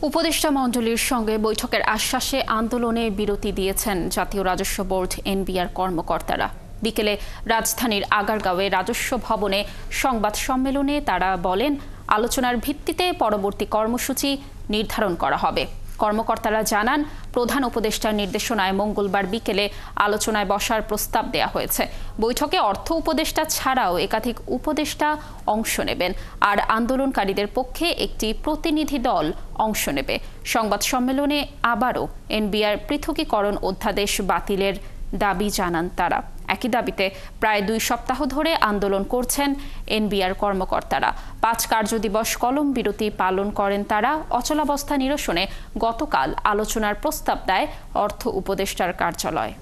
উপদেষ্টা মণ্ডলীর সঙ্গে বৈঠকের আশ্বাসে আন্দোলনে বিরতি দিয়েছেন জাতীয় রাজস্ব বোর্ড এনবিআর কর্মকর্তারা। বিকেলে রাজধানীর আগারগাঁওয়ে রাজস্ব ভবনে সংবাদ সম্মেলনে তারা বলেন, আলোচনার ভিত্তিতে পরবর্তী কর্মসূচি নির্ধারণ করা হবে। কর্মকর্তারা জানান, প্রধান উপদেষ্টার নির্দেশনায় মঙ্গলবার বিকেলে আলোচনায় বসার প্রস্তাব দেয়া হয়েছে। বৈঠকে অর্থ উপদেষ্টা ছাড়াও একাধিক উপদেষ্টা অংশ নেবেন, আর আন্দোলনকারীদের পক্ষে একটি প্রতিনিধি দল অংশ নেবে। সংবাদ সম্মেলনে আবারও এনবিআর পৃথকীকরণ অধ্যাদেশ বাতিলের দাবি জানান তারা। একই দাবিতে প্রায় 2 সপ্তাহ ধরে আন্দোলন করছেন এনবিআর কর্মকর্তারা। 5 কার্যদিবস কলম বিরতি পালন করেন তারা। অচলাবস্থা নিরসনে গতকাল আলোচনার প্রস্তাব দেয় অর্থ উপদেষ্টার কার্যালয়।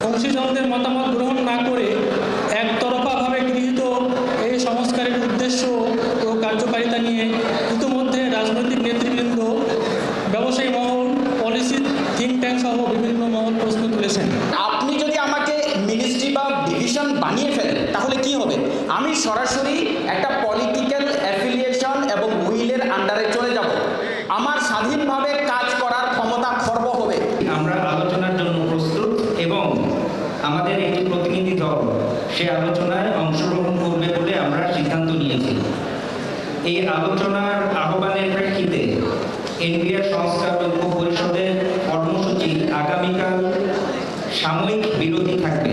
অংশীজনদের মতামত গ্রহণ না করে একতরফাভাবে গৃহীত এই সংস্কারের উদ্দেশ্য ও কার্যকারিতা নিয়ে ইতিমধ্যে রাজনৈতিক নেতৃবৃন্দ, ব্যবসায়ী মহল, পলিসি থিঙ্ক ট্যাঙ্ক সহ বিভিন্ন মহল প্রশ্ন তুলেছেন। আপনি যদি আমাকে মিনিস্ট্রি বা ডিভিশন বানিয়ে ফেলেন তাহলে কি হবে? আমি সরাসরি একটা পলিটিক্যাল অ্যাফিলিয়েশন এবং উইলের আন্ডারে চলে যাব। আমার স্বাধীনভাবে কাজ করার ক্ষমতা খর্ব হবে। আমরা আলোচনার জন্য প্রস্তুত এবং আমাদের একটি প্রতিনিধি দল সে আলোচনায় অংশগ্রহণ করবে বলে আমরা সিদ্ধান্ত নিয়েছি। এই আলোচনার আহ্বানের প্রেক্ষিতে এনবিআর সংস্কার ঐক্য পরিষদের কর্মসূচি আগামীকাল সাময়িক বিরতি থাকবে।